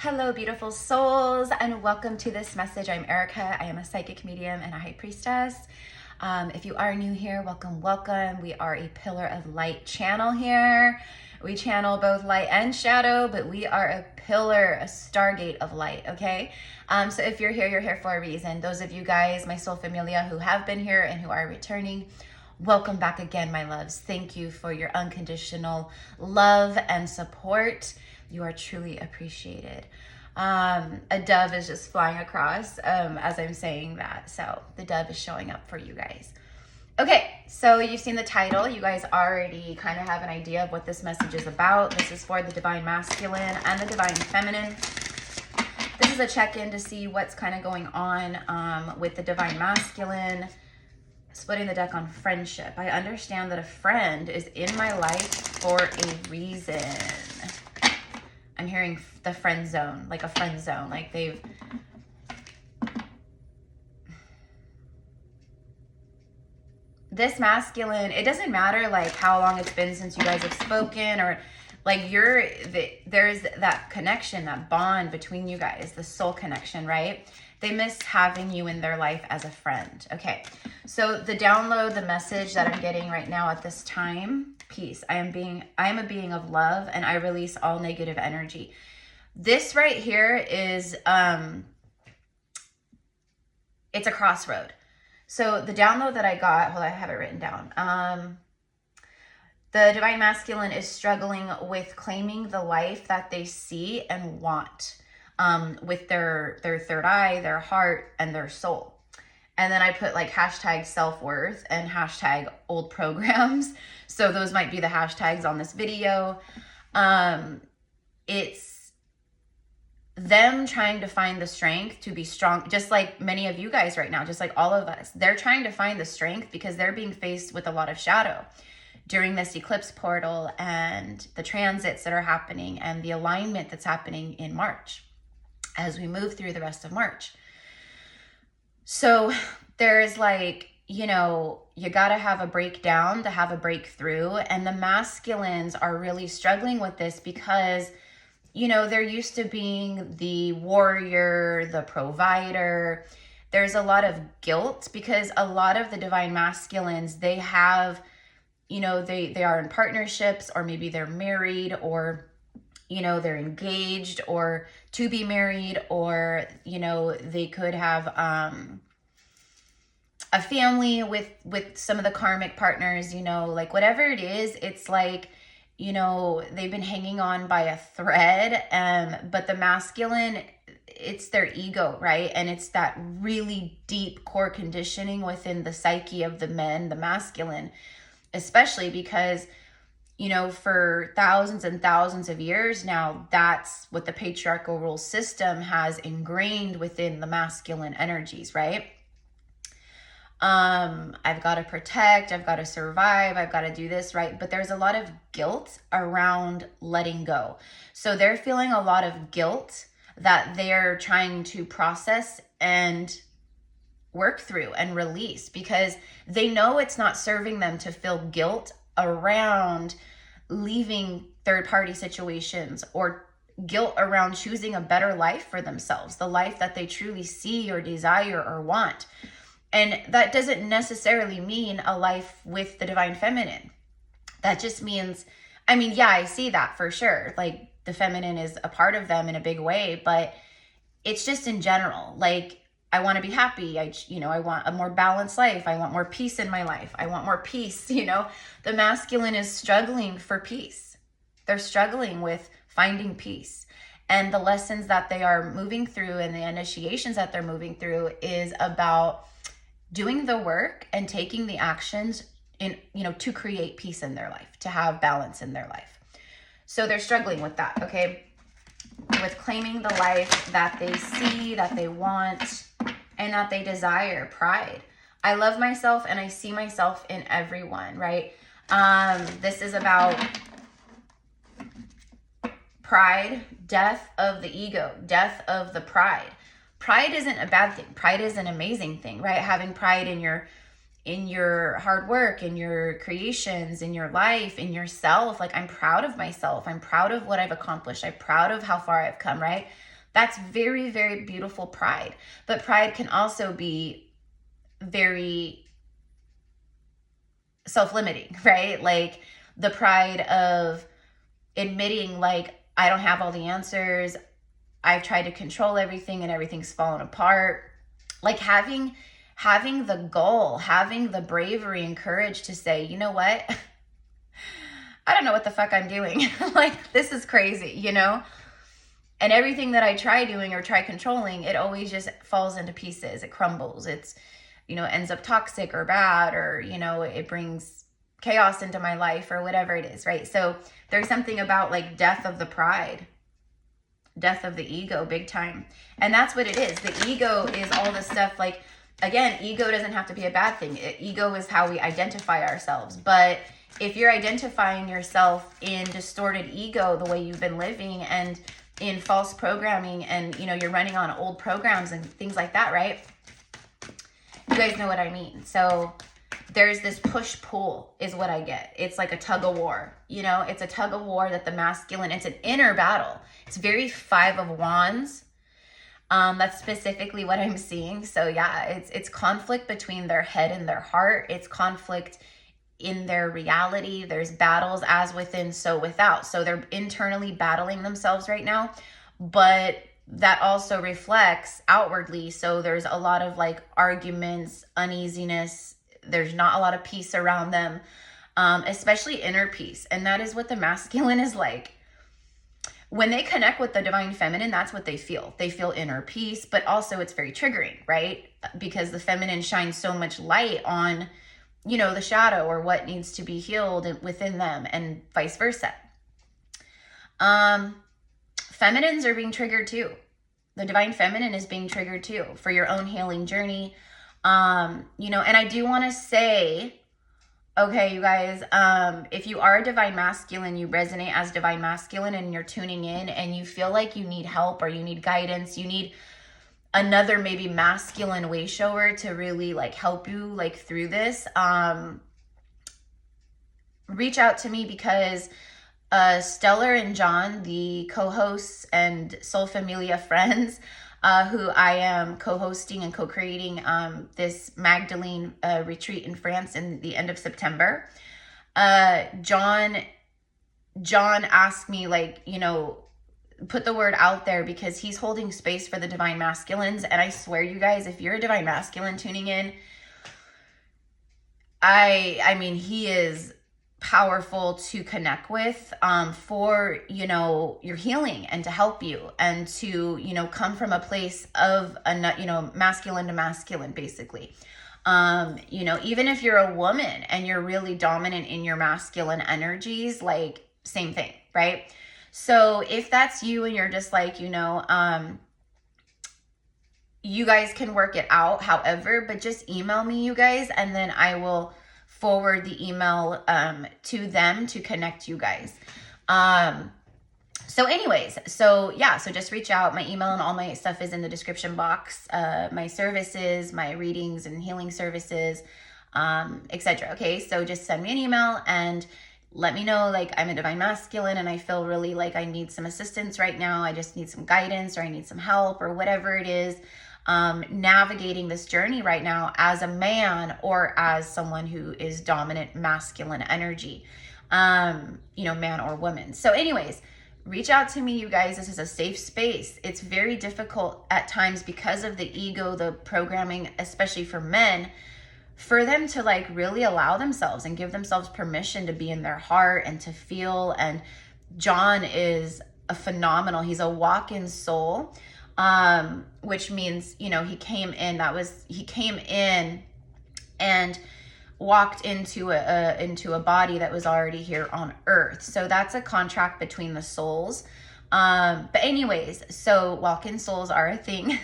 Hello, beautiful souls, and welcome to this message. I'm Erica. I am a psychic medium and a high priestess. If you are new here, welcome, welcome. We are a pillar of light channel here. We channel both light and shadow, but we are a pillar, a stargate of light, okay? So if you're here for a reason. Those of you guys, my soul familia who have been here and who are returning, welcome back again, my loves. Thank you for your unconditional love and support. You are truly appreciated. A dove is just flying across as I'm saying that. So the dove is showing up for you guys. Okay, so you've seen the title. You guys already kind of have an idea of what this message is about. This is for the divine masculine and the divine feminine. This is a check-in to see what's kind of going on with the divine masculine. Splitting the deck on friendship. I understand that a friend is in my life for a reason. I'm hearing the friend zone, like a friend zone, like they've... This masculine, it doesn't matter like how long it's been since you guys have spoken, or like there's that connection, that bond between you guys, the soul connection, right? They miss having you in their life as a friend. Okay, so the download, the message that I'm getting right now at this time, peace. I am a being of love, and I release all negative energy. This right here is, it's a crossroad. So the download that I got, hold on, I have it written down. The divine masculine is struggling with claiming the life that they see and want, with their third eye, their heart, and their soul. And then I put like hashtag self-worth and hashtag old programs. So those might be the hashtags on this video. It's them trying to find the strength to be strong, just like many of you guys right now, just like all of us. They're trying to find the strength because they're being faced with a lot of shadow during this eclipse portal and the transits that are happening and the alignment that's happening in March as we move through the rest of March. So there's like, you know, you got to have a breakdown to have a breakthrough. And the masculines are really struggling with this because, you know, they're used to being the warrior, the provider. There's a lot of guilt because a lot of the divine masculines, they have, you know, they are in partnerships, or maybe they're married, or, you know, they're engaged or to be married, or, you know, they could have a family with some of the karmic partners, you know, like whatever it is, it's like, you know, they've been hanging on by a thread, but the masculine, it's their ego, right? And it's that really deep core conditioning within the psyche of the men, the masculine, especially because, you know, for thousands and thousands of years now, that's what the patriarchal rule system has ingrained within the masculine energies, right? I've got to protect, I've got to survive, I've got to do this, right? But there's a lot of guilt around letting go. So they're feeling a lot of guilt that they're trying to process and work through and release, because they know it's not serving them to feel guilt around leaving third-party situations, or guilt around choosing a better life for themselves, the life that they truly see or desire or want. And that doesn't necessarily mean a life with the divine feminine. That just means, I mean, yeah, I see that for sure. Like the feminine is a part of them in a big way, but it's just in general. Like, I want to be happy. I want a more balanced life. I want more peace in my life. I want more peace. You know, the masculine is struggling for peace. They're struggling with finding peace. And the lessons that they are moving through and the initiations that they're moving through is about doing the work and taking the actions in, you know, to create peace in their life, to have balance in their life. So they're struggling with that, okay? With claiming the life that they see, that they want, and that they desire. Pride. I love myself and I see myself in everyone, right? This is about pride, death of the ego, death of the pride. Pride isn't a bad thing. Pride is an amazing thing, right? Having pride in your hard work, in your creations, in your life, in yourself. Like, I'm proud of myself. I'm proud of what I've accomplished. I'm proud of how far I've come, right? That's very, very beautiful pride. But pride can also be very self-limiting, right? Like the pride of admitting like, I don't have all the answers. I've tried to control everything and everything's fallen apart. Like having the goal, having the bravery and courage to say, you know what? I don't know what the fuck I'm doing. Like, this is crazy, you know? And everything that I try doing or try controlling, it always just falls into pieces. It crumbles. It's, you know, ends up toxic or bad, or, you know, it brings chaos into my life or whatever it is, right? So there's something about like death of the pride, death of the ego, big time. And that's what it is. The ego is all this stuff. Like, again, ego doesn't have to be a bad thing. Ego is how we identify ourselves. But if you're identifying yourself in distorted ego, the way you've been living, and in false programming, and, you know, you're running on old programs and things like that, right? You guys know what I mean. So there's this push-pull is what I get. It's like a tug-of-war, you know? It's a tug-of-war that the masculine, it's an inner battle. It's very 5 of Wands. That's specifically what I'm seeing. So yeah, it's conflict between their head and their heart. It's conflict in their reality. There's battles as within, so without. So they're internally battling themselves right now, but that also reflects outwardly. So there's a lot of like arguments, uneasiness. There's not a lot of peace around them, especially inner peace. And that is what the masculine is like. When they connect with the divine feminine, that's what they feel. They feel inner peace, but also it's very triggering, right? Because the feminine shines so much light on, you know, the shadow or what needs to be healed within them, and vice versa. Feminines are being triggered too. The divine feminine is being triggered too for your own healing journey. You know, and I do want to say, okay, you guys, if you are a divine masculine, you resonate as divine masculine, and you're tuning in and you feel like you need help or you need guidance, you need another maybe masculine way shower to really like help you like through this, reach out to me, because Stellar and John, the co-hosts and Soul Familia friends, who I am co-hosting and co-creating this Magdalene retreat in France in the end of September. John asked me, like, you know, put the word out there, because he's holding space for the divine masculines. And I swear, you guys, if you're a divine masculine tuning in, I mean, he is powerful to connect with, for, you know, your healing and to help you and to, you know, come from a place of, you know, masculine to masculine, basically. You know, even if you're a woman and you're really dominant in your masculine energies, like, same thing, right? So if that's you and you're just like, you know, you guys can work it out however, but just email me, you guys, and then I will forward the email to them to connect you guys. So anyways, so yeah, so just reach out. My email and all my stuff is in the description box. My services, my readings and healing services, etc. Okay, so just send me an email and let me know, like, I'm a divine masculine and I feel really like I need some assistance right now. I just need some guidance, or I need some help, or whatever it is, navigating this journey right now as a man or as someone who is dominant masculine energy, you know, man or woman. So anyways, reach out to me, you guys. This is a safe space. It's very difficult at times because of the ego, the programming, especially for men, for them to like really allow themselves and give themselves permission to be in their heart and to feel. And John is a phenomenal, he's a walk-in soul, which means, you know, he came in and walked into a body that was already here on earth. So that's a contract between the souls. But anyways, so walk-in souls are a thing,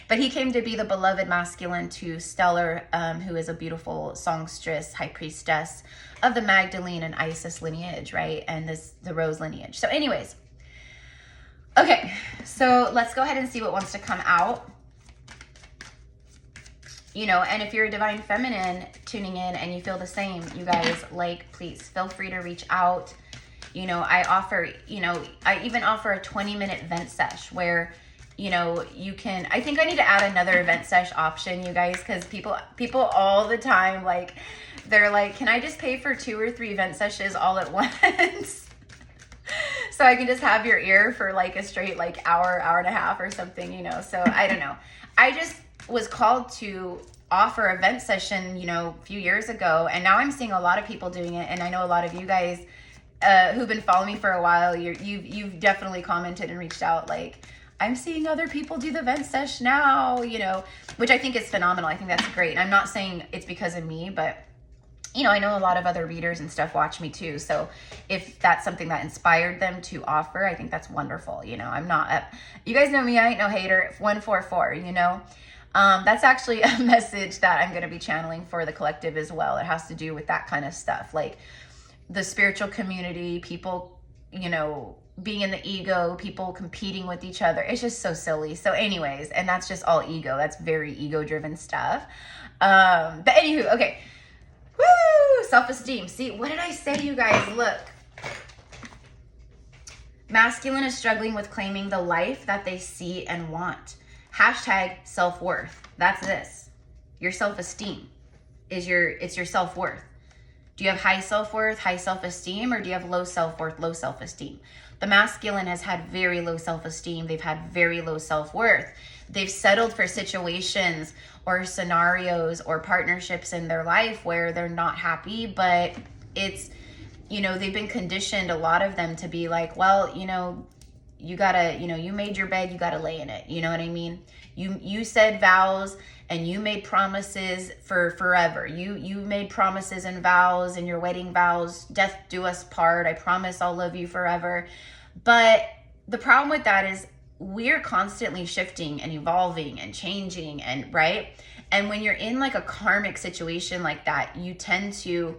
but he came to be the beloved masculine to Stellar, who is a beautiful songstress, high priestess of the Magdalene and Isis lineage, right? And the Rose lineage. So anyways, okay, so let's go ahead and see what wants to come out. You know, and if you're a divine feminine tuning in and you feel the same, you guys, like, please feel free to reach out. You know, I offer, you know, I even offer a 20-minute vent sesh where, you know, you can, I think I need to add another event sesh option, you guys, because people all the time, like, they're like, can I just pay for 2 or 3 event sessions all at once? So I can just have your ear for like a straight like hour and a half or something, you know. So I don't know. I just was called to offer a vent session, you know, a few years ago, and now I'm seeing a lot of people doing it, and I know a lot of you guys who've been following me for a while, you've definitely commented and reached out like, I'm seeing other people do the vent sesh now, you know, which I think is phenomenal. I think that's great. And I'm not saying it's because of me, but you know, I know a lot of other readers and stuff watch me too. So if that's something that inspired them to offer, I think that's wonderful. You know, I'm not, you guys know me, I ain't no hater, 144, you know. That's actually a message that I'm going to be channeling for the collective as well. It has to do with that kind of stuff, like the spiritual community, people, you know, being in the ego, people competing with each other. It's just so silly. So anyways, and that's just all ego. That's very ego driven stuff. But anywho, okay. Woo! Self-esteem. See, what did I say, you guys? Look. Masculine is struggling with claiming the life that they see and want. Hashtag self-worth. That's this. Your self-esteem is it's your self-worth. Do you have high self-worth, high self-esteem, or do you have low self-worth, low self-esteem? The masculine has had very low self-esteem. They've had very low self-worth. They've settled for situations or scenarios or partnerships in their life where they're not happy, but it's, you know, they've been conditioned, a lot of them, to be like, well, you know, you gotta, you know, you made your bed, you gotta lay in it. You know what I mean? You said vows and you made promises for forever. You made promises and vows and your wedding vows, death do us part. I promise I'll love you forever. But the problem with that is we're constantly shifting and evolving and changing, and right? And when you're in like a karmic situation like that, you tend to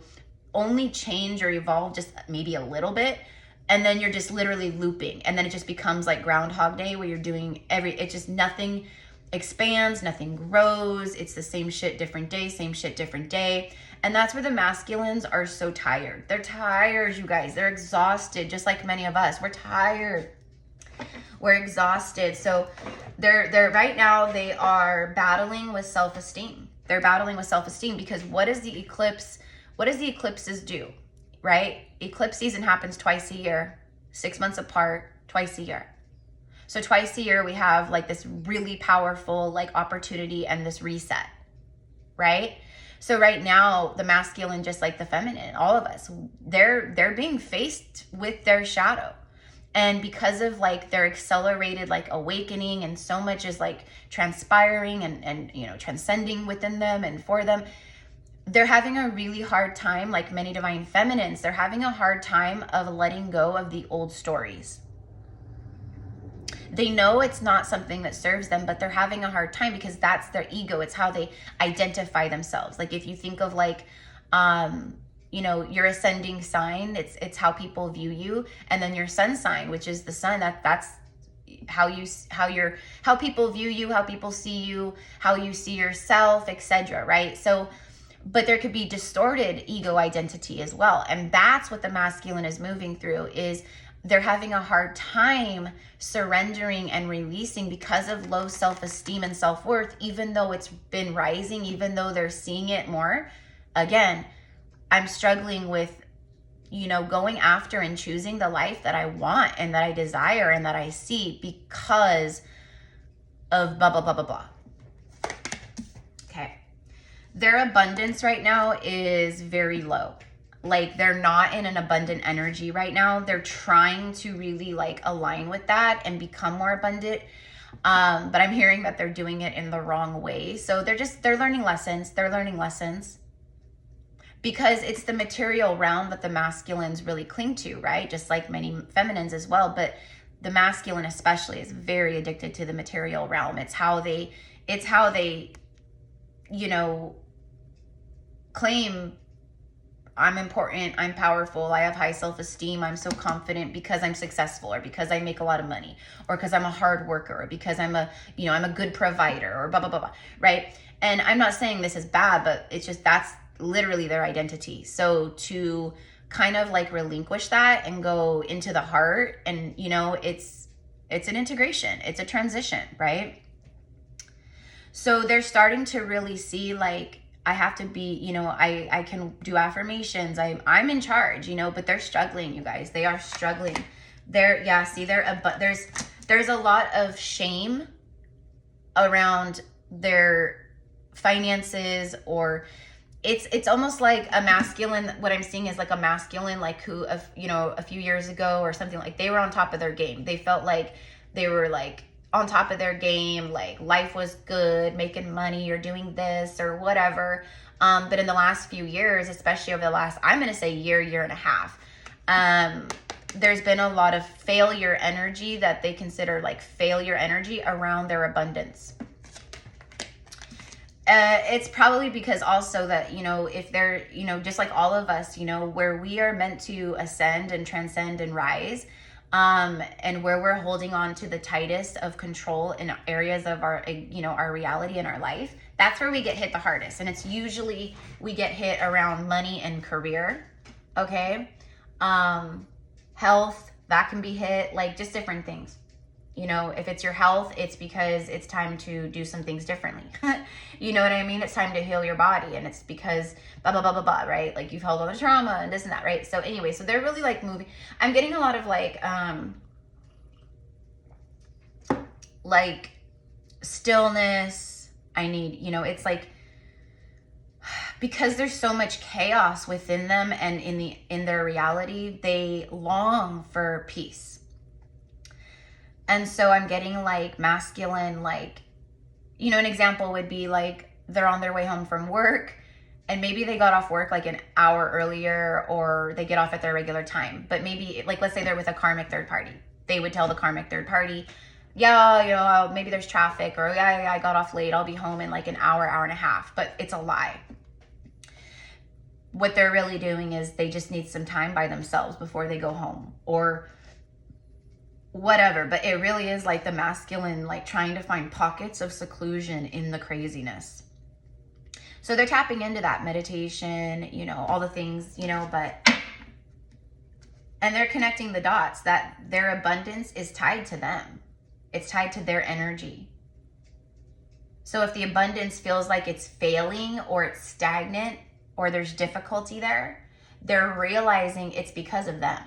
only change or evolve just maybe a little bit, and then you're just literally looping, and then it just becomes like Groundhog Day where you're doing it just nothing expands, nothing grows. It's the same shit, different day, same shit, different day. And that's where the masculines are so tired. They're tired, you guys. They're exhausted, just like many of us. We're tired. We're exhausted. So they're right now, they are battling with self-esteem. They're battling with self-esteem because what does the eclipses do, right? Eclipse season happens twice a year, 6 months apart, twice a year. So twice a year we have like this really powerful like opportunity and this reset, right? So right now the masculine, just like the feminine, all of us, they're being faced with their shadow. And because of like their accelerated like awakening, and so much is like transpiring and you know, transcending within them and for them, they're having a really hard time, like many divine feminines, they're having a hard time of letting go of the old stories. They know it's not something that serves them, but they're having a hard time because that's their ego. It's how they identify themselves. Like if you think of like, you know, your ascending sign, it's how people view you. And then your sun sign, which is the sun, that's how people view you, how people see you, how you see yourself, etc. Right? So, but there could be distorted ego identity as well. And that's what the masculine is moving through, is they're having a hard time surrendering and releasing because of low self-esteem and self-worth, even though it's been rising, even though they're seeing it more. Again, I'm struggling with, you know, going after and choosing the life that I want and that I desire and that I see because of blah, blah, blah, blah, blah. Okay. Their abundance right now is very low. Like they're not in an abundant energy right now. They're trying to really like align with that and become more abundant. But I'm hearing that they're doing it in the wrong way. So they're learning lessons. They're learning lessons because it's the material realm that the masculines really cling to, right? Just like many feminines as well. But the masculine especially is very addicted to the material realm. It's how they, you know, claim I'm important, I'm powerful, I have high self-esteem, I'm so confident because I'm successful, or because I make a lot of money, or because I'm a hard worker, or because I'm a good provider, or blah, blah, blah, blah, right? And I'm not saying this is bad, but it's just, that's literally their identity. So to kind of like relinquish that and go into the heart, and, you know, it's It's an integration. It's a transition, right? So they're starting to really see like, I have to be, you know, I can do affirmations. I'm in charge, you know, but they're struggling, you guys. They are struggling. Yeah, see, but there's a lot of shame around their finances, or it's almost like a masculine. What I'm seeing is like a masculine, like who, you know, a few years ago or something, like they were on top of their game. They felt like they were like on top of their game, like life was good, making money or doing this or whatever. But in the last few years, especially over the last, I'm going to say year and a half, there's been a lot of failure energy that they consider like failure energy around their abundance. It's probably because also that, you know, if they're, you know, just like all of us, you know, where we are meant to ascend and transcend and rise, and where we're holding on to the tightest of control in areas of our, you know, our reality and our life, that's where we get hit the hardest. And it's usually, we get hit around money and career. Okay. Health, that can be hit, like just different things. You know, if it's your health, it's because it's time to do some things differently. You know what I mean? It's time to heal your body, and it's because blah, blah, blah, blah, blah, right? Like you've held all the trauma and this and that, right? So anyway, so they're really like moving. I'm getting a lot of like stillness. I need, you know, it's like, because there's so much chaos within them and in their reality, they long for peace. And so I'm getting like masculine, like, you know, an example would be like they're on their way home from work and maybe they got off work like an hour earlier, or they get off at their regular time. But maybe like, let's say they're with a karmic third party. They would tell the karmic third party, yeah, you know, maybe there's traffic, or yeah, I got off late. I'll be home in like an hour and a half. But it's a lie. What they're really doing is they just need some time by themselves before they go home, or whatever. But it really is like the masculine, like trying to find pockets of seclusion in the craziness. So they're tapping into that meditation, you know, all the things, you know, and they're connecting the dots that their abundance is tied to them. It's tied to their energy. So if the abundance feels like it's failing, or it's stagnant, or there's difficulty there, they're realizing it's because of them.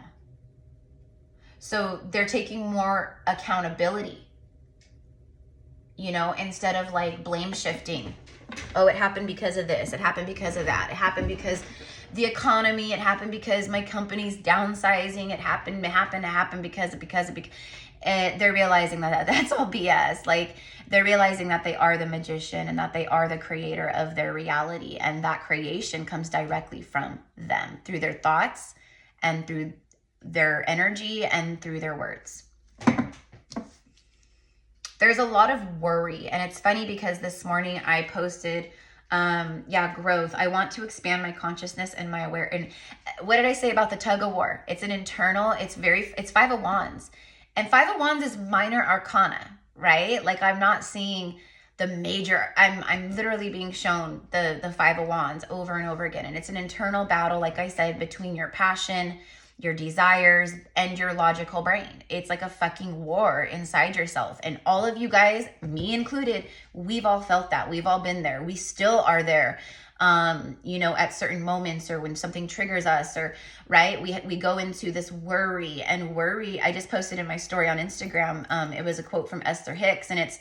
So they're taking more accountability, you know, instead of like blame shifting. Oh, it happened because of this. It happened because of that. It happened because the economy. It happened because my company's downsizing. It happened because. They're realizing that that's all BS. Like they're realizing that they are the magician and that they are the creator of their reality. And that creation comes directly from them through their thoughts and through their energy and through their words. There's a lot of worry. And it's funny because this morning I posted, growth. I want to expand my consciousness and my aware. And what did I say about the tug of war? It's an internal, it's Five of Wands. And Five of Wands is minor arcana, right? Like I'm not seeing the major, I'm literally being shown the Five of Wands over and over again. And it's an internal battle, like I said, between your passion, your desires, and your logical brain. It's like a fucking war inside yourself. And all of you guys, me included, we've all felt that. We've all been there. We still are there. You know, at certain moments, or when something triggers us, or right, we go into this worry. And worry, I just posted in my story on Instagram, it was a quote from Esther Hicks, and it's,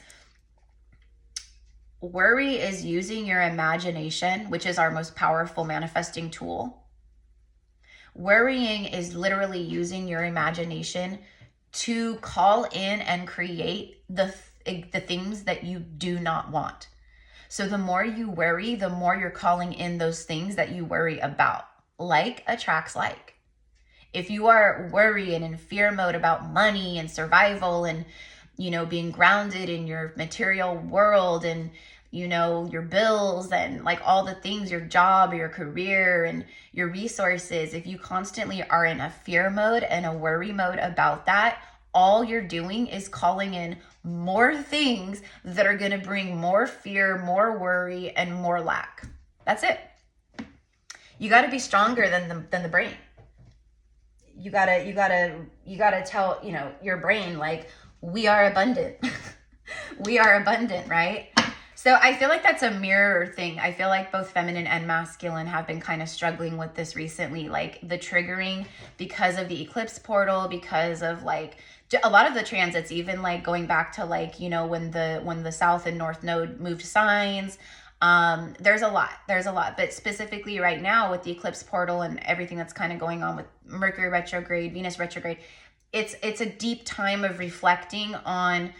worry is using your imagination, which is our most powerful manifesting tool. Worrying is literally using your imagination to call in and create the things that you do not want. So the more you worry, the more you're calling in those things that you worry about. Like attracts like. If you are worried and in fear mode about money and survival and, you know, being grounded in your material world and, you know, your bills and like all the things, your job, your career and your resources, if you constantly are in a fear mode and a worry mode about that, all you're doing is calling in more things that are going to bring more fear, more worry, and more lack. That's it. You got to be stronger than the brain. You gotta tell, you know, your brain, like, we are abundant. We are abundant, right? So I feel like that's a mirror thing. I feel like both feminine and masculine have been kind of struggling with this recently, like the triggering because of the eclipse portal, because of like a lot of the transits, even like going back to like, you know, when the South and North Node moved signs. There's a lot, but specifically right now with the eclipse portal and everything that's kind of going on with Mercury retrograde, Venus retrograde, it's a deep time of reflecting on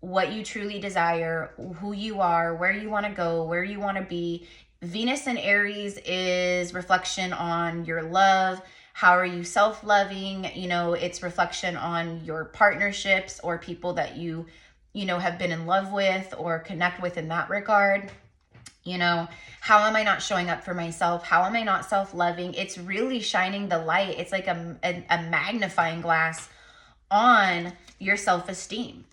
what you truly desire, who you are, where you want to go, where you want to be. Venus in Aries is reflection on your love. How are you self-loving? You know, it's reflection on your partnerships or people that you know, have been in love with or connect with in that regard. You know, how am I not showing up for myself? How am I not self-loving? It's really shining the light. It's like a magnifying glass on your self-esteem.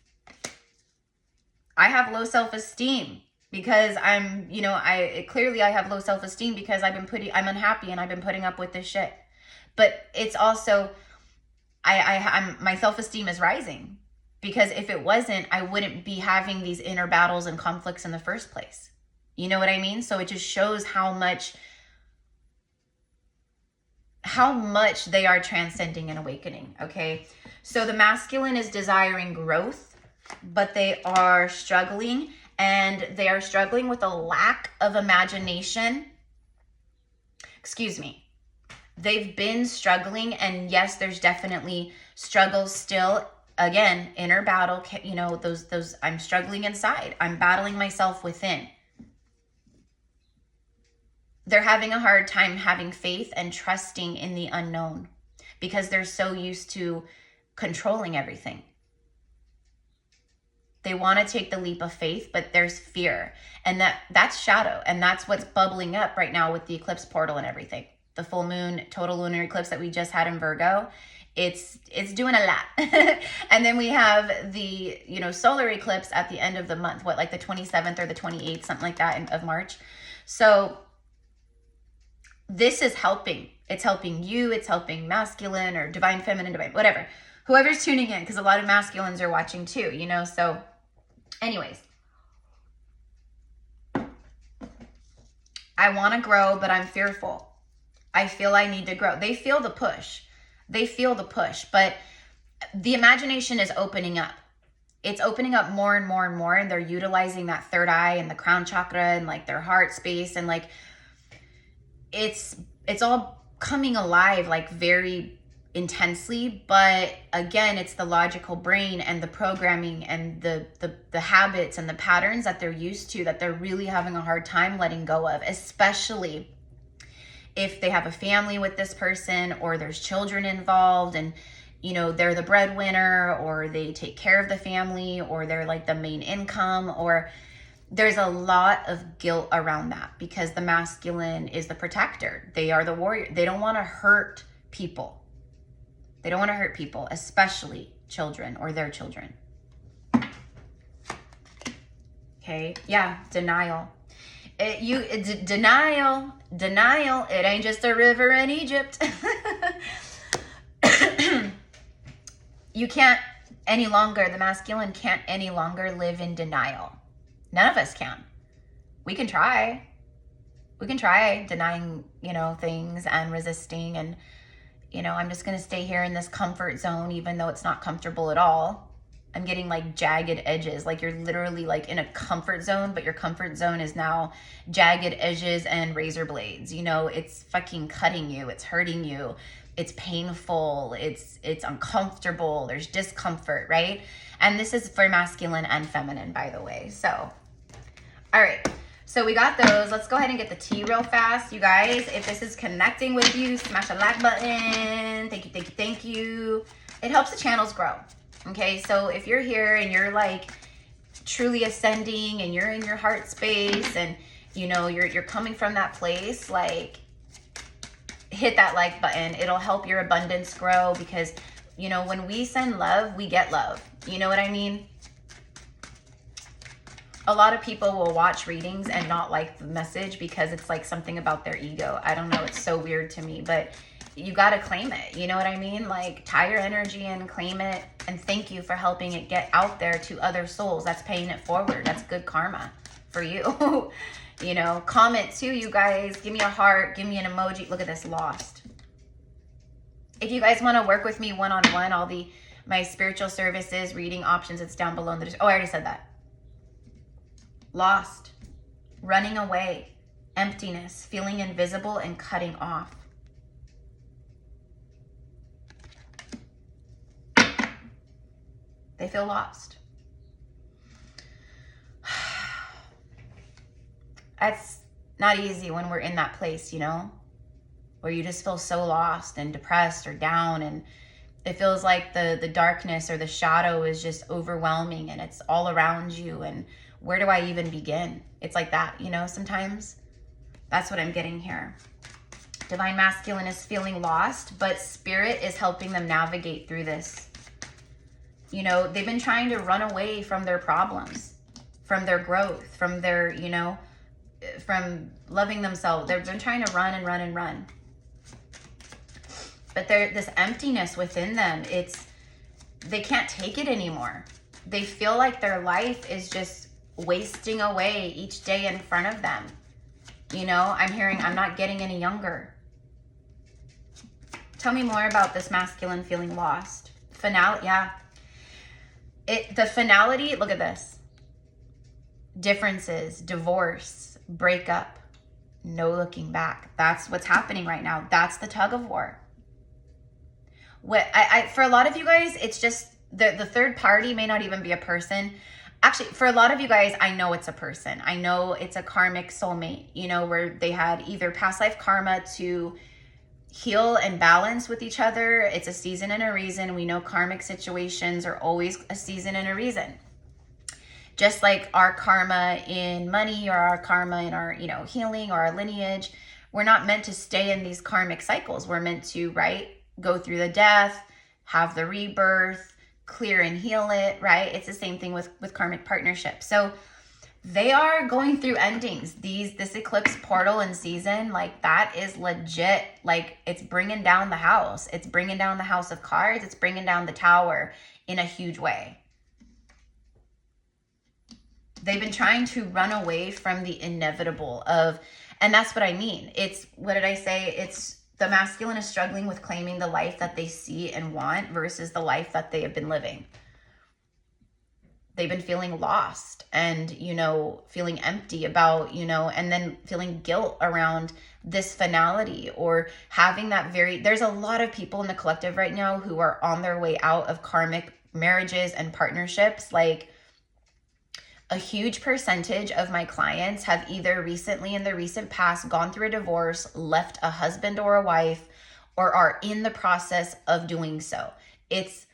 I have low self-esteem because I'm, you know, clearly I have low self-esteem because I'm unhappy and I've been putting up with this shit. But it's also, my self-esteem is rising because if it wasn't, I wouldn't be having these inner battles and conflicts in the first place. You know what I mean? So it just shows how much they are transcending and awakening. Okay. So the masculine is desiring growth, but they are struggling, and they are struggling with a lack of imagination. Excuse me. They've been struggling, and yes, there's definitely struggles still. Again, inner battle, you know, those I'm struggling inside. I'm battling myself within. They're having a hard time having faith and trusting in the unknown because they're so used to controlling everything. They want to take the leap of faith, but there's fear. And that's shadow. And that's what's bubbling up right now with the eclipse portal and everything. The full moon, total lunar eclipse that we just had in Virgo. It's doing a lot. And then we have the, you know, solar eclipse at the end of the month. What, like the 27th or the 28th, something like that of March. So this is helping. It's helping you. It's helping masculine or divine feminine, divine, whatever. Whoever's tuning in, because a lot of masculines are watching too, you know? So anyways, I want to grow, but I'm fearful. I feel I need to grow. They feel the push. But the imagination is opening up. It's opening up more and more and more, and they're utilizing that third eye and the crown chakra and like their heart space, and like it's all coming alive like very intensely. But again, it's the logical brain and the programming and the habits and the patterns that they're used to that they're really having a hard time letting go of, especially if they have a family with this person or there's children involved and, you know, they're the breadwinner or they take care of the family or they're like the main income, or there's a lot of guilt around that because the masculine is the protector. They are the warrior. They don't want to hurt people. They don't want to hurt people, especially children or their children. Okay. Yeah. Denial. Denial. It ain't just a river in Egypt. You can't any longer, the masculine can't any longer live in denial. None of us can. We can try. We can try denying, you know, things and resisting. And, you know, I'm just going to stay here in this comfort zone, even though it's not comfortable at all. I'm getting like jagged edges. Like you're literally like in a comfort zone, but your comfort zone is now jagged edges and razor blades. You know, it's fucking cutting you. It's hurting you. It's painful. It's uncomfortable. There's discomfort, right? And this is for masculine and feminine, by the way. So, all right. So we got those. Let's go ahead and get the tea real fast. You guys, if this is connecting with you, smash a like button. Thank you, thank you, thank you. It helps the channels grow. Okay, so if you're here and you're like truly ascending and you're in your heart space and, you know, you're coming from that place, like, hit that like button. It'll help your abundance grow because, you know, when we send love, we get love. You know what I mean? A lot of people will watch readings and not like the message because it's like something about their ego. I don't know. It's so weird to me. But you got to claim it. You know what I mean? Like, tie your energy and claim it, and thank you for helping it get out there to other souls. That's paying it forward. That's good karma for you. You know, comment too, you guys. Give me a heart. Give me an emoji. Look at this, lost. If you guys want to work with me one-on-one, all my spiritual services, reading options, it's down below in the, oh, I already said that. Lost, running away, emptiness, feeling invisible, and cutting off. They feel lost. That's not easy when we're in that place, you know, where you just feel so lost and depressed or down, and it feels like the darkness or the shadow is just overwhelming and it's all around you, and where do I even begin? It's like that, you know, sometimes. That's what I'm getting here. Divine Masculine is feeling lost, but Spirit is helping them navigate through this. You know, they've been trying to run away from their problems, from their growth, from their, you know, from loving themselves. They've been trying to run and run and run. But this emptiness within them, they can't take it anymore. They feel like their life is just wasting away each day in front of them. You know, I'm hearing, I'm not getting any younger. Tell me more about this masculine feeling lost. Finality, yeah. The finality, look at this. Differences, divorce, breakup, no looking back. That's what's happening right now. That's the tug of war. For a lot of you guys, it's just the third party may not even be a person. Actually, for a lot of you guys, I know it's a person. I know it's a karmic soulmate, you know, where they had either past life karma to heal and balance with each other. It's a season and a reason. We know karmic situations are always a season and a reason. Just like our karma in money or our karma in our, you know, healing or our lineage, we're not meant to stay in these karmic cycles. We're meant to, right, go through the death, have the rebirth, clear and heal it, right? It's the same thing with karmic partnerships. So they are going through endings. This eclipse portal and season, like, that is legit. Like, it's bringing down the house. It's bringing down the house of cards. It's bringing down the tower in a huge way. They've been trying to run away from the inevitable of, and that's what I mean. It's, what did I say? It's the masculine is struggling with claiming the life that they see and want versus the life that they have been living. They've been feeling lost and, you know, feeling empty about, you know, and then feeling guilt around this finality or having that there's a lot of people in the collective right now who are on their way out of karmic marriages and partnerships. Like, a huge percentage of my clients have either recently in the recent past gone through a divorce, left a husband or a wife, or are in the process of doing so. It's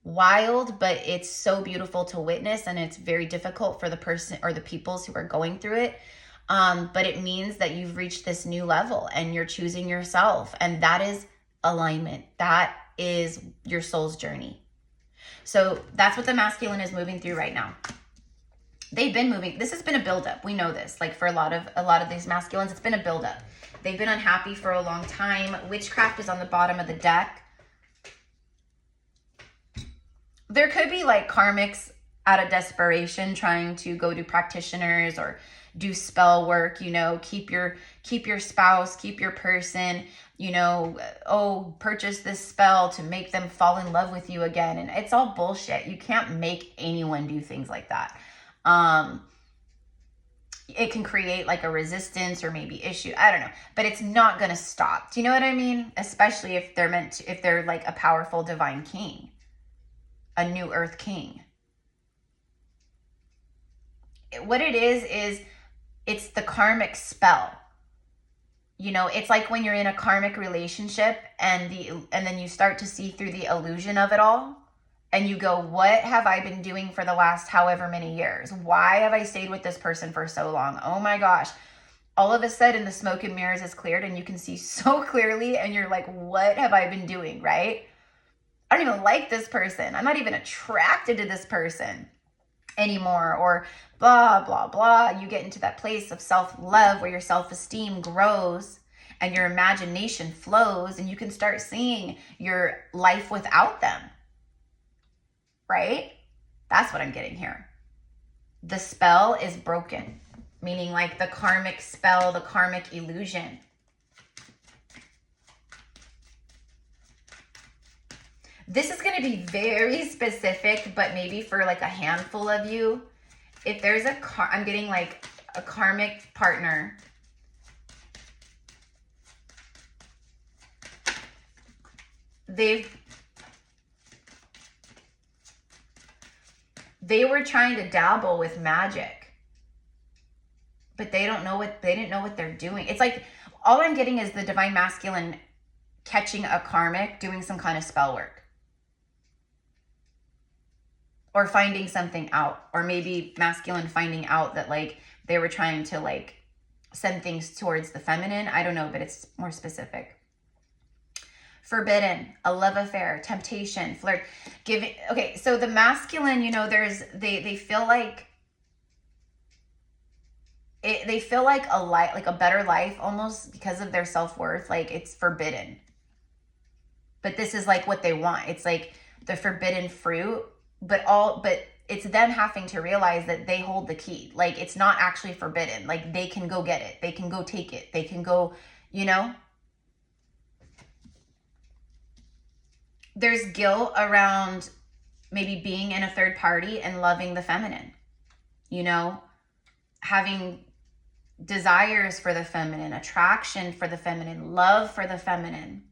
wild, but it's so beautiful to witness, and it's very difficult for the person or the peoples who are going through it. But it means that you've reached this new level and you're choosing yourself, and that is alignment. That is your soul's journey. So that's what the masculine is moving through right now. They've been moving. This has been a buildup. We know this. Like, for a lot of these masculines, it's been a buildup. They've been unhappy for a long time. Witchcraft is on the bottom of the deck. There could be like karmics out of desperation trying to go to practitioners or do spell work, you know, keep your spouse, keep your person, you know, oh, purchase this spell to make them fall in love with you again. And it's all bullshit. You can't make anyone do things like that. It can create like a resistance or maybe issue. I don't know, but it's not going to stop. Do you know what I mean? Especially if they're like a powerful divine king, a new earth king. What it is it's the karmic spell. You know, it's like when you're in a karmic relationship and then you start to see through the illusion of it all. And you go, what have I been doing for the last however many years? Why have I stayed with this person for so long? Oh my gosh. All of a sudden, the smoke and mirrors is cleared and you can see so clearly. And you're like, what have I been doing, right? I don't even like this person. I'm not even attracted to this person anymore, or blah, blah, blah. You get into that place of self-love where your self-esteem grows. and your imagination flows, and you can start seeing your life without them, right? That's what I'm getting here. The spell is broken, meaning like the karmic spell, the karmic illusion. This is going to be very specific, but maybe for like a handful of you. If there's I'm getting like a karmic partner. They were trying to dabble with magic, but they didn't know what they're doing. It's like, all I'm getting is the divine masculine catching a karmic doing some kind of spell work, or finding something out, or maybe masculine finding out that like they were trying to like send things towards the feminine. I don't know, but it's more specific. Forbidden, a love affair, temptation, flirt, giving. Okay, so the masculine, you know, they feel like they feel like a life, like a better life, almost because of their self-worth. Like it's forbidden, but this is like what they want. It's like the forbidden fruit, but it's them having to realize that they hold the key. Like it's not actually forbidden. Like they can go get it. They can go take it. They can go, you know. There's guilt around maybe being in a third party and loving the feminine, you know, having desires for the feminine, attraction for the feminine, love for the feminine,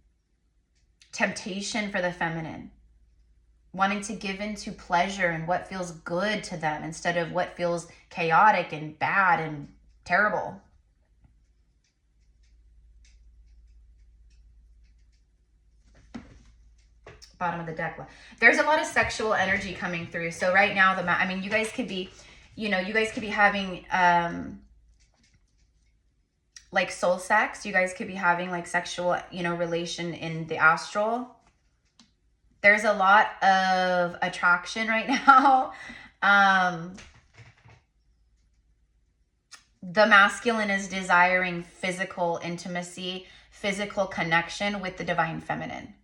temptation for the feminine, wanting to give into pleasure and what feels good to them instead of what feels chaotic and bad and terrible. Bottom of the deck. There's a lot of sexual energy coming through. So right now, I mean, you guys could be, you know, you guys could be having like soul sex. You guys could be having like sexual, you know, relation in the astral. There's a lot of attraction right now. The masculine is desiring physical intimacy, physical connection with the divine feminine.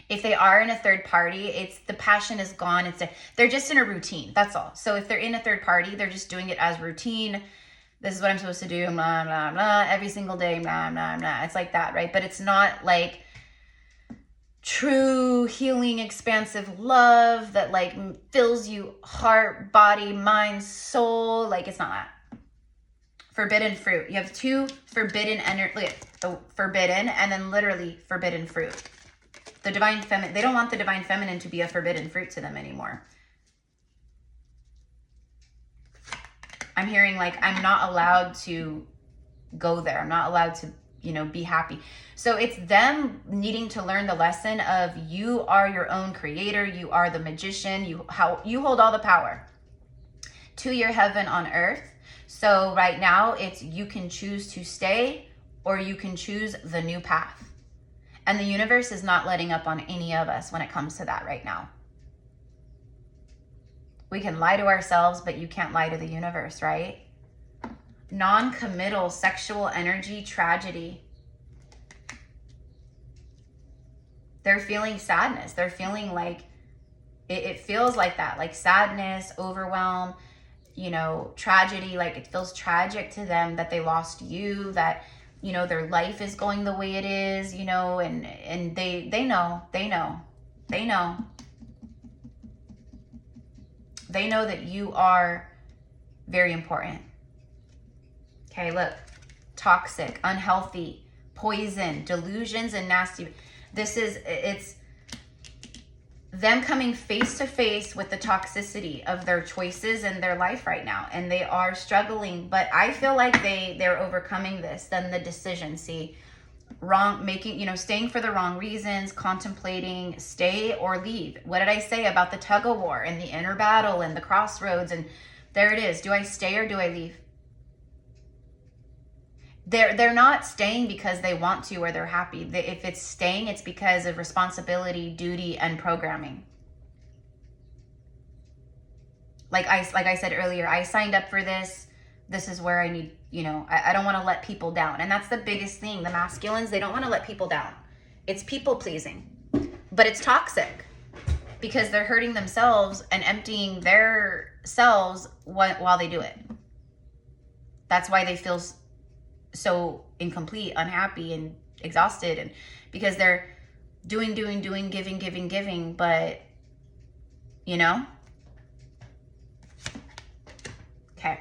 If they are in a third party, it's the passion is gone. They're just in a routine. That's all. So if they're in a third party, they're just doing it as routine. This is what I'm supposed to do, blah, blah, blah, every single day, blah, blah, blah. It's like that, right? But it's not like true healing, expansive love that like fills you heart, body, mind, soul. Like it's not that. Forbidden fruit. You have two forbidden energy, the forbidden and then literally forbidden fruit. The divine feminine, they don't want the divine feminine to be a forbidden fruit to them anymore. I'm hearing like, I'm not allowed to go there. I'm not allowed to, you know, be happy. So it's them needing to learn the lesson of you are your own creator. You are the magician. You hold all the power to your heaven on earth. So right now it's, you can choose to stay or you can choose the new path. And the universe is not letting up on any of us when it comes to that right now. We can lie to ourselves, but you can't lie to the universe, right? Non-committal sexual energy tragedy. They're feeling sadness. They're feeling like, it feels like that, like sadness, overwhelm, you know, tragedy. Like it feels tragic to them that they lost you, that, you know, their life is going the way it is, you know, and they know. They know that you are very important. Okay, look, toxic, unhealthy, poison, delusions, and nasty. It's them coming face to face with the toxicity of their choices in their life right now. And they are struggling, but I feel like they're overcoming this. Then the decision, see, staying for the wrong reasons, contemplating, stay or leave. What did I say about the tug of war and the inner battle and the crossroads? And there it is. Do I stay or do I leave? They're not staying because they want to or they're happy. If it's staying, it's because of responsibility, duty, and programming. Like I said earlier, I signed up for this this is where I need, you know, I don't want to let people down. And that's the biggest thing. The masculines, they don't want to let people down. It's people pleasing, but it's toxic because they're hurting themselves and emptying their selves while they do it. That's why they feel so incomplete, unhappy, and exhausted, and because they're doing, giving, but, you know? Okay.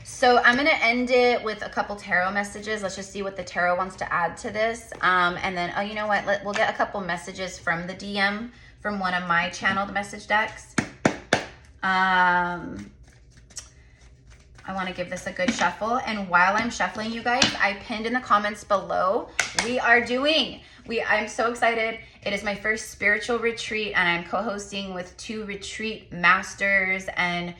So I'm going to end it with a couple tarot messages. Let's just see what the tarot wants to add to this. And then, oh, you know what? We'll get a couple messages from the DM from one of my channeled message decks. I want to give this a good shuffle. And while I'm shuffling, you guys, I pinned in the comments below, I'm so excited. It is my first spiritual retreat, and I'm co-hosting with 2 retreat masters and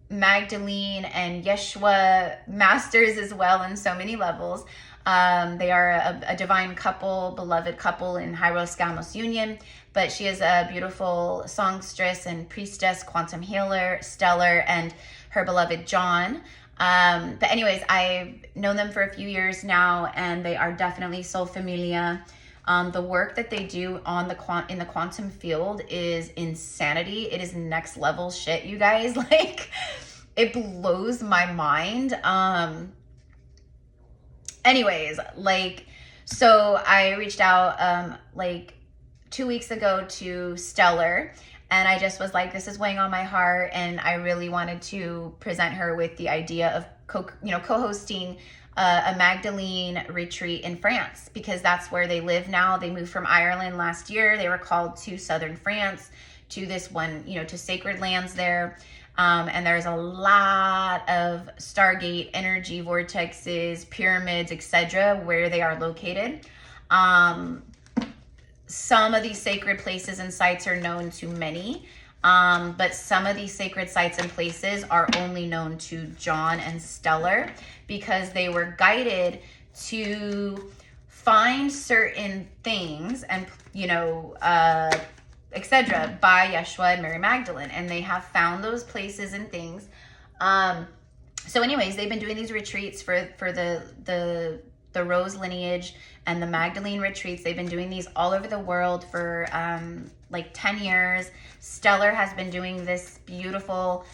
Magdalene and Yeshua masters as well in so many levels. They are a divine couple, beloved couple in Hyros Gamos union, but she is a beautiful songstress and priestess, quantum healer, stellar, and her beloved John. But anyways, I've known them for a few years now, and they are definitely soul familia. The work that they do on in the quantum field is insanity. It is next level shit, you guys. Like, it blows my mind. Anyways, like, so I reached out like 2 weeks ago to Stellar, and I just was like, this is weighing on my heart, and I really wanted to present her with the idea of co-hosting a Magdalene retreat in France, because that's where they live now. They moved from Ireland last year. They were called to southern France, to this one, to sacred lands there. And there's a lot of Stargate energy vortexes, pyramids, etc., where they are located. Some of these sacred places and sites are known to many, but some of these sacred sites and places are only known to John and Stellar, because they were guided to find certain things and, etc. by Yeshua and Mary Magdalene, and they have found those places and things. So anyways, they've been doing these retreats for the Rose lineage and the Magdalene retreats. They've been doing these all over the world for like 10 years. Stellar has been doing this beautiful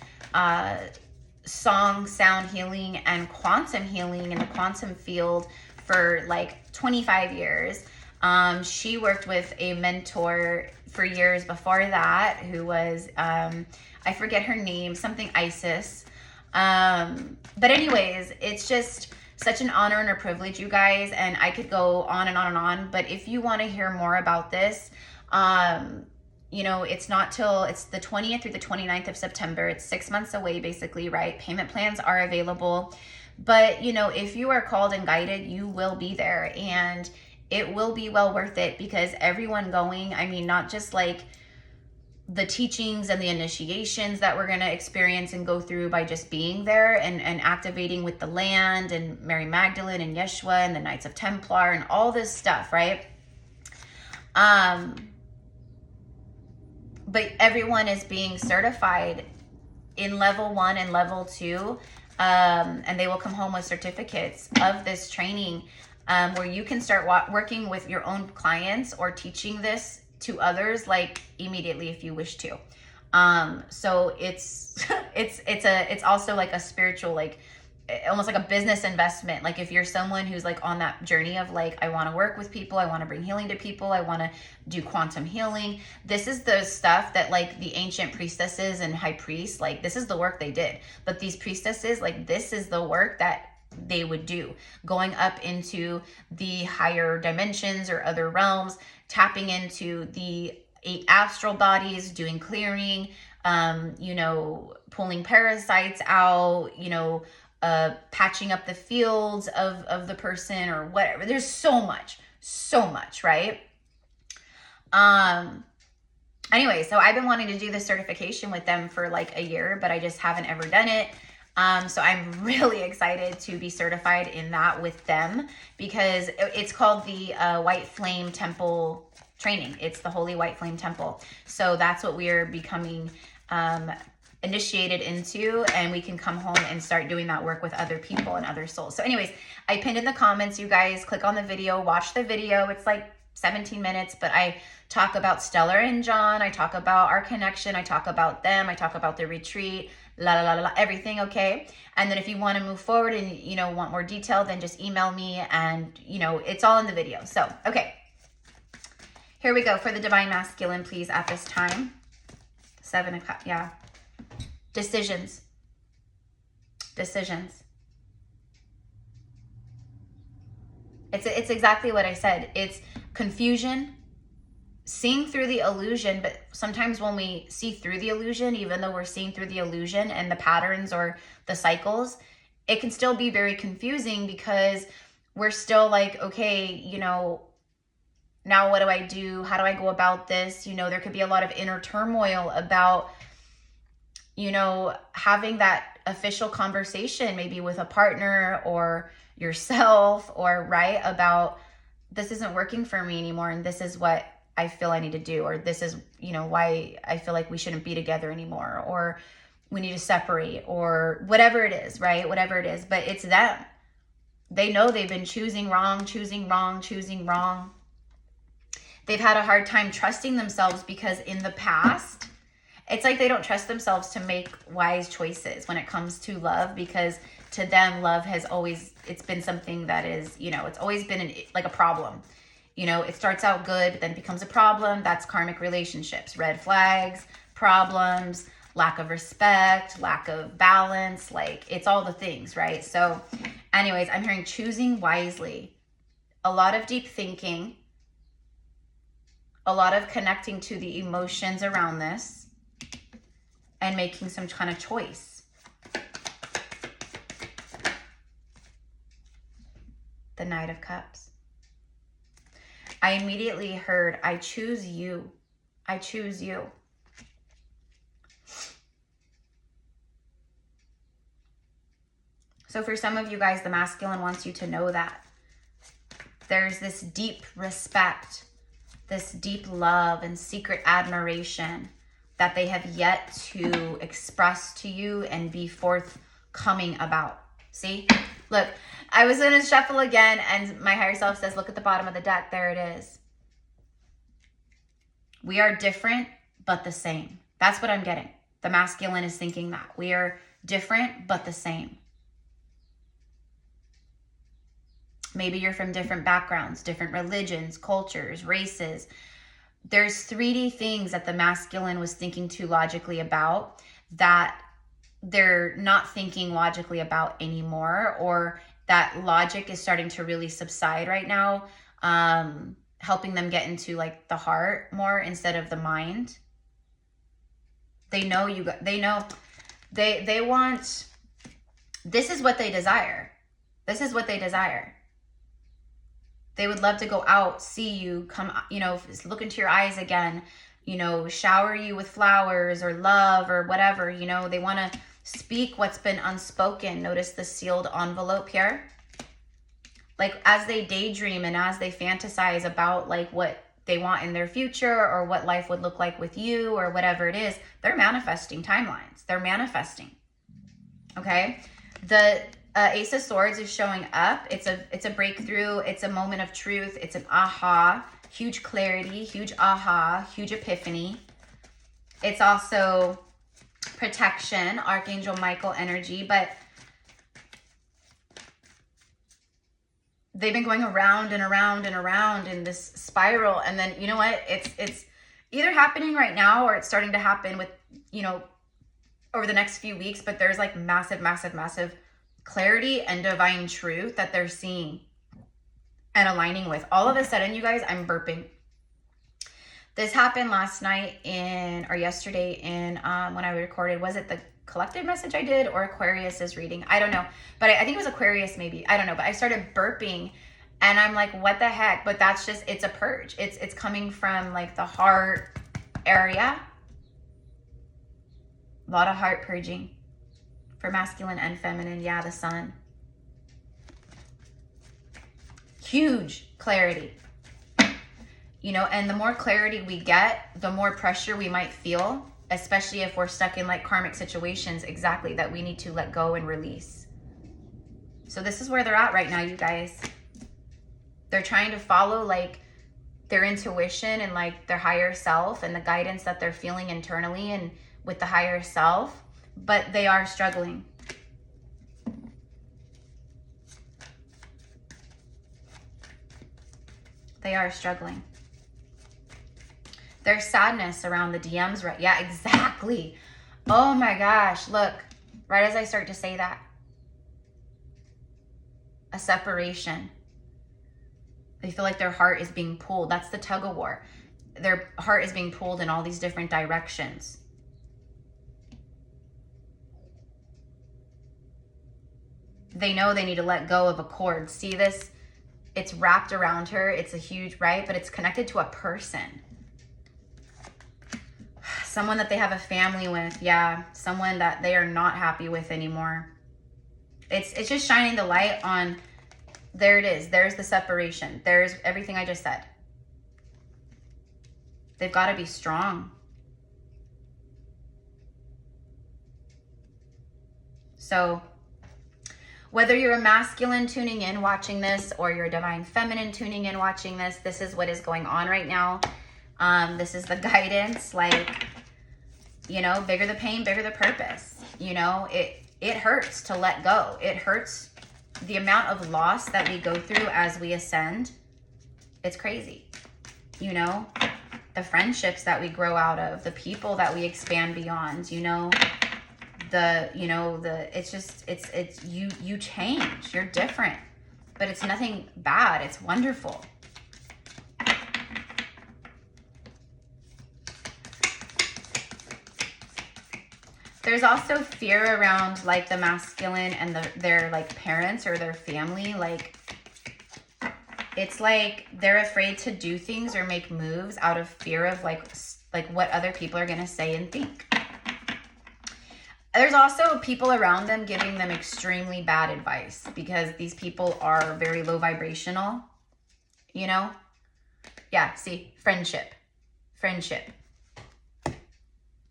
song, sound healing, and quantum healing in the quantum field for like 25 years. She worked with a mentor for years before that, who was, I forget her name, something Isis. But anyways, it's just such an honor and a privilege, you guys, and I could go on and on and on, but if you want to hear more about this, it's not till, it's the 20th through the 29th of September. It's 6 months away, basically, right? Payment plans are available, but, if you are called and guided, you will be there, and it will be well worth it, because everyone going, I mean, not just like the teachings and the initiations that we're going to experience and go through by just being there and activating with the land and Mary Magdalene and Yeshua and the Knights of Templar and all this stuff, right? But everyone is being certified in level 1 and level 2, and they will come home with certificates of this training, where you can start working with your own clients or teaching this to others, like immediately if you wish to. So it's also like a spiritual, like almost like a business investment. Like if you're someone who's like on that journey of like, I want to work with people, I want to bring healing to people, I want to do quantum healing. This is the stuff that like the ancient priestesses and high priests, like this is the work they did. But these priestesses, like this is the work that they would do, going up into the higher dimensions or other realms, tapping into the 8 astral bodies, doing clearing, pulling parasites out, patching up the fields of the person or whatever. There's so much, right? Anyway, so I've been wanting to do this certification with them for like a year, but I just haven't ever done it. So I'm really excited to be certified in that with them, because it's called the White Flame Temple training. It's the Holy White Flame Temple. So that's what we are becoming initiated into, and we can come home and start doing that work with other people and other souls. So anyways, I pinned in the comments, you guys click on the video, watch the video. It's like 17 minutes, but I talk about Stellar and John. I talk about our connection. I talk about them. I talk about the retreat, everything. Okay. And then if you want to move forward and, you know, want more detail, then just email me, and, you know, it's all in the video. So, okay. Here we go for the Divine Masculine, please, at this time. 7 of Cups. Yeah. Decisions. Decisions. It's exactly what I said. It's confusion, seeing through the illusion, but sometimes when we see through the illusion, even though we're seeing through the illusion and the patterns or the cycles, it can still be very confusing because we're still like, okay, you know, now what do I do? How do I go about this? You know, there could be a lot of inner turmoil about, you know, having that official conversation, maybe with a partner or yourself, or right, about this isn't working for me anymore, and this is what I feel I need to do, or this is, you know, why I feel like we shouldn't be together anymore, or we need to separate, or whatever it is, right? Whatever it is, but it's them. They know they've been choosing wrong, choosing wrong, choosing wrong. They've had a hard time trusting themselves because in the past, it's like they don't trust themselves to make wise choices when it comes to love, because to them, love has always, it's been something that is, you know, it's always been like a problem. You know, it starts out good, but then becomes a problem. That's karmic relationships, red flags, problems, lack of respect, lack of balance. Like, it's all the things, right? So anyways, I'm hearing choosing wisely, a lot of deep thinking, a lot of connecting to the emotions around this, and making some kind of choice. The Knight of Cups. I immediately heard, I choose you. I choose you. So for some of you guys, the masculine wants you to know that there's this deep respect, this deep love and secret admiration that they have yet to express to you and be forthcoming about. See? Look, I was going to shuffle again, and my higher self says, look at the bottom of the deck. There it is. We are different, but the same. That's what I'm getting. The masculine is thinking that. We are different, but the same. Maybe you're from different backgrounds, different religions, cultures, races. There's 3D things that the masculine was thinking too logically about that they're not thinking logically about anymore, or that logic is starting to really subside right now, helping them get into like the heart more instead of the mind. They know they want, this is what they desire. This is what they desire. They would love to go out, see you, come, you know, look into your eyes again, you know, shower you with flowers or love or whatever, you know, they want to speak what's been unspoken. Notice the sealed envelope here. Like, as they daydream and as they fantasize about like what they want in their future or what life would look like with you or whatever it is, they're manifesting timelines. They're manifesting. Okay. The Ace of Swords is showing up. It's a breakthrough. It's a moment of truth. It's an aha, huge clarity, huge aha, huge epiphany. It's also protection, Archangel Michael energy, but they've been going around and around and around in this spiral. And then, you know what? It's either happening right now or it's starting to happen with, you know, over the next few weeks, but there's like massive, massive, massive clarity and divine truth that they're seeing and aligning with. All of a sudden, you guys, I'm burping. This happened last night or yesterday in when I recorded. Was it the collective message I did or Aquarius's reading? I don't know, but I think it was Aquarius maybe. I don't know, but I started burping and I'm like, what the heck? But that's just, it's a purge. It's coming from like the heart area. A lot of heart purging for masculine and feminine. Yeah, the sun. Huge clarity. You know, and the more clarity we get, the more pressure we might feel especially if we're stuck in like karmic situations, exactly, that we need to let go and release. So this is where they're at right now, you guys. They're trying to follow like their intuition and like their higher self and the guidance that they're feeling internally and with the higher self, but they are struggling. They are struggling. There's sadness around the DMs, right? Yeah, exactly. Oh my gosh, look, right as I start to say that. A separation. They feel like their heart is being pulled. That's the tug of war. Their heart is being pulled in all these different directions. They know they need to let go of a cord. See this? It's wrapped around her. It's a huge, right? But it's connected to a person. Someone that they have a family with. Yeah. Someone that they are not happy with anymore. It's just shining the light on, there it is. There's the separation. There's everything I just said. They've got to be strong. So whether you're a masculine tuning in watching this or you're a divine feminine tuning in watching this, this is what is going on right now. This is the guidance, like, you know, bigger the pain, bigger the purpose. You know, it hurts to let go. It hurts. The amount of loss that we go through as we ascend, it's crazy. You know, the friendships that we grow out of, the people that we expand beyond, you know, it's just, you change, you're different, but it's nothing bad. It's wonderful. There's also fear around like the masculine and their like parents or their family. Like, it's like they're afraid to do things or make moves out of fear of like what other people are going to say and think. There's also people around them giving them extremely bad advice because these people are very low vibrational, you know? Yeah, see, friendship.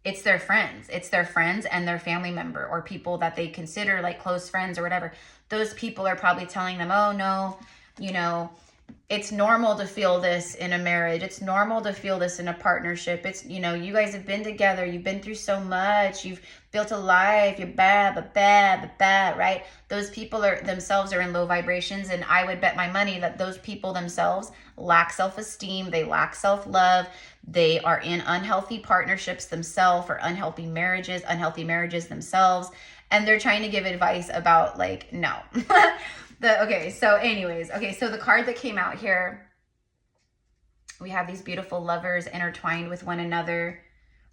It's their friends. It's their friends and their family member or people that they consider like close friends or whatever. Those people are probably telling them, oh no, you know, it's normal to feel this in a marriage. It's normal to feel this in a partnership. It's, you know, you guys have been together. You've been through so much. You've built a life. You're bad, right? Those people themselves are in low vibrations. And I would bet my money that those people themselves lack self-esteem. They lack self-love. They are in unhealthy partnerships themselves or unhealthy marriages themselves. And they're trying to give advice about like, no. Okay, so anyways, so the card that came out here, we have these beautiful lovers intertwined with one another.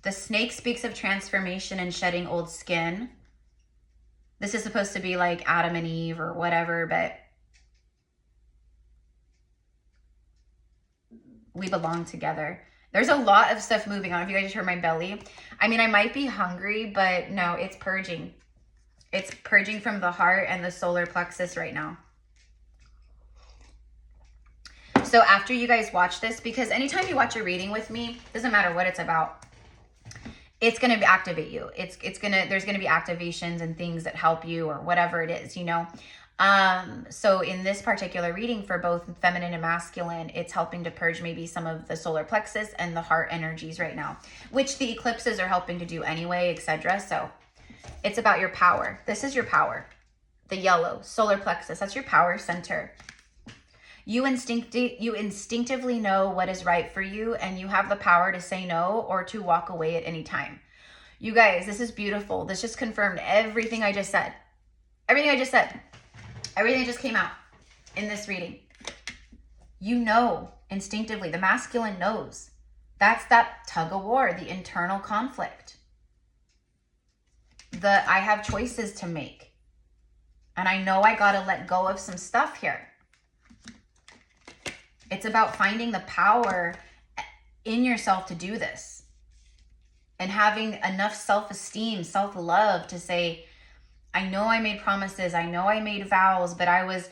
The snake speaks of transformation and shedding old skin. This is supposed to be like Adam and Eve or whatever, but we belong together. There's a lot of stuff moving on. If you guys just heard my belly. I mean, I might be hungry, but no, it's purging. It's purging from the heart and the solar plexus right now. So after you guys watch this, because anytime you watch a reading with me, doesn't matter what it's about, it's going to activate you. There's going to be activations and things that help you or whatever it is, you know. So in this particular reading for both feminine and masculine, it's helping to purge maybe some of the solar plexus and the heart energies right now, which the eclipses are helping to do anyway, etc. So it's about your power. This is your power. The yellow, solar plexus, that's your power center. You instinctively know what is right for you, and you have the power to say no or to walk away at any time. You guys, this is beautiful. This just confirmed everything I just said. Everything that just came out in this reading. You know instinctively. The masculine knows. That's that tug of war, the internal conflict. I have choices to make. And I know I got to let go of some stuff here. It's about finding the power in yourself to do this. And having enough self-esteem, self-love to say, I know I made promises. I know I made vows, but I was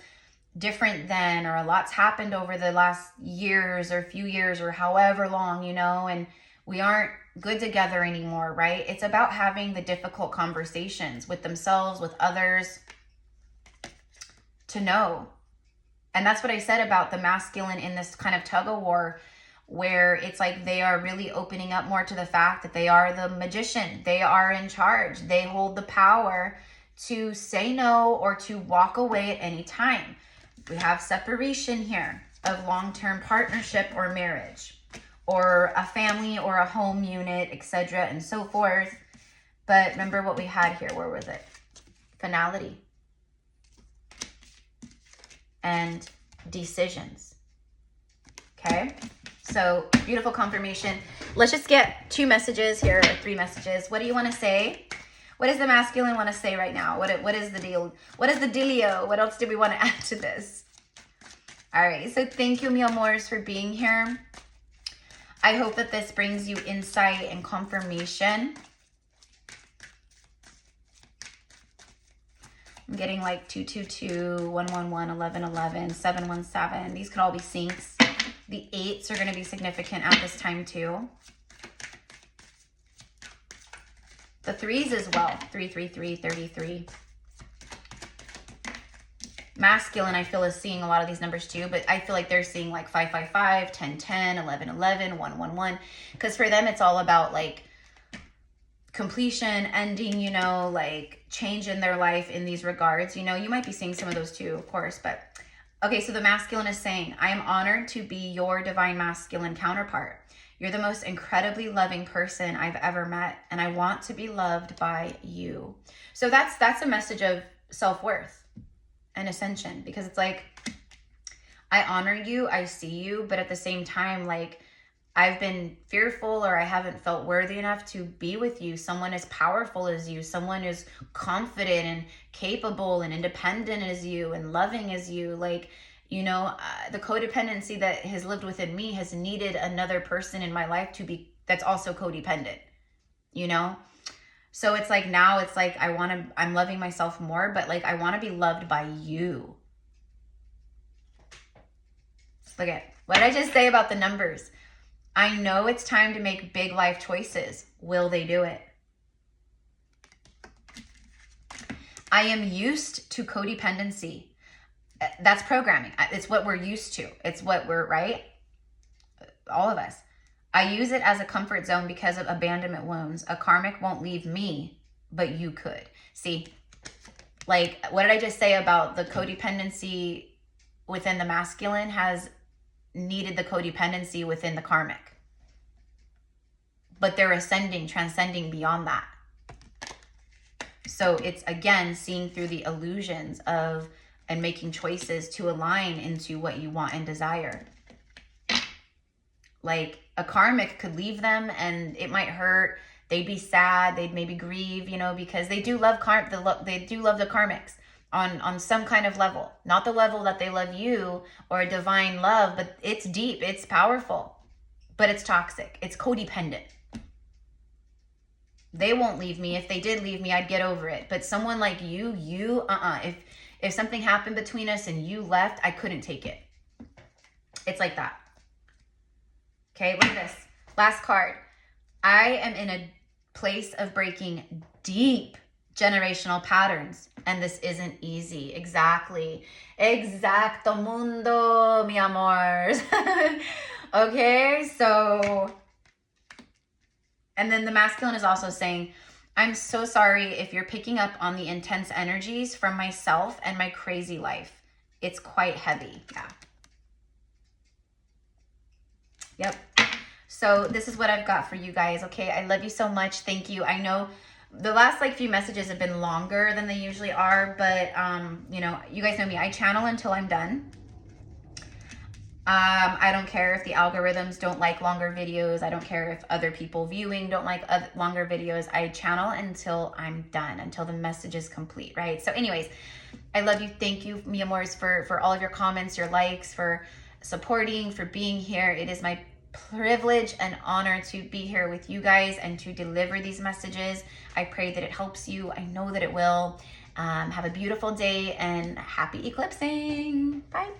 different then, or a lot's happened over the last years or few years or however long, you know, and We aren't good together anymore, right? It's about having the difficult conversations with themselves, with others, to know. And that's what I said about the masculine in this kind of tug of war, where it's like they are really opening up more to the fact that they are the magician. They are in charge. They hold the power to say no or to walk away at any time. We have separation here of long-term partnership or marriage, or a family or a home unit, etc. and so forth. But remember what we had here. Where was it? Finality. And decisions. Okay? So, beautiful confirmation. Let's just get 2 messages here, or 3 messages. What do you want to say? What does the masculine want to say right now? What is the deal? What is the dealio? What else do we want to add to this? All right. So, thank you, mi amors, for being here. I hope that this brings you insight and confirmation. I'm getting like 222, 111, 1111, 717. These could all be syncs. The 8s are going to be significant at this time too. The 3s as well. 333, 33. Masculine, I feel, is seeing a lot of these numbers too, but I feel like they're seeing like 555, 1010, 1111, 111, because for them it's all about like completion, ending, you know, like change in their life in these regards. You know, you might be seeing some of those too, of course, but okay. So the masculine is saying, I am honored to be your divine masculine counterpart. You're the most incredibly loving person I've ever met, and I want to be loved by you. So that's a message of self-worth and ascension, because it's like, I honor you, I see you, but at the same time, like, I've been fearful, or I haven't felt worthy enough to be with you. Someone as powerful as you, someone as confident and capable and independent as you and loving as you. Like, you know, the codependency that has lived within me has needed another person in my life to be, that's also codependent, you know? So it's like, now it's like, I'm loving myself more, but like, I want to be loved by you. Look at, what did I just say about the numbers? I know it's time to make big life choices. Will they do it? I am used to codependency. That's programming. It's what we're used to. It's what we're, right? All of us. I use it as a comfort zone because of abandonment wounds. A karmic won't leave me, but you could. See, like, what did I just say about the codependency within the masculine has needed the codependency within the karmic. But they're ascending, transcending beyond that. So it's, again, seeing through the illusions of and making choices to align into what you want and desire. Like, a karmic could leave them and it might hurt. They'd be sad. They'd maybe grieve, you know, because they do love they do love the karmics on some kind of level. Not the level that they love you or a divine love, but it's deep, it's powerful, but it's toxic. It's codependent. They won't leave me. If they did leave me, I'd get over it. But someone like you, if something happened between us and you left, I couldn't take it. It's like that. Okay, look at this. Last card. I am in a place of breaking deep generational patterns, and this isn't easy. Exactly. Exacto mundo, mi amors. Okay, so, and then the masculine is also saying, I'm so sorry if you're picking up on the intense energies from myself and my crazy life. It's quite heavy. Yeah. Yep. So this is what I've got for you guys. Okay. I love you so much. Thank you. I know the last few messages have been longer than they usually are, but you know, you guys know me. I channel until I'm done. I don't care if the algorithms don't like longer videos. I don't care if other people viewing don't like longer videos. I channel until I'm done, until the message is complete, right? So anyways, I love you. Thank you, mi amors, for all of your comments, your likes, for supporting, for being here. It is my privilege and honor to be here with you guys and to deliver these messages. I pray that it helps you. I know that it will. Have a beautiful day and happy eclipsing. Bye.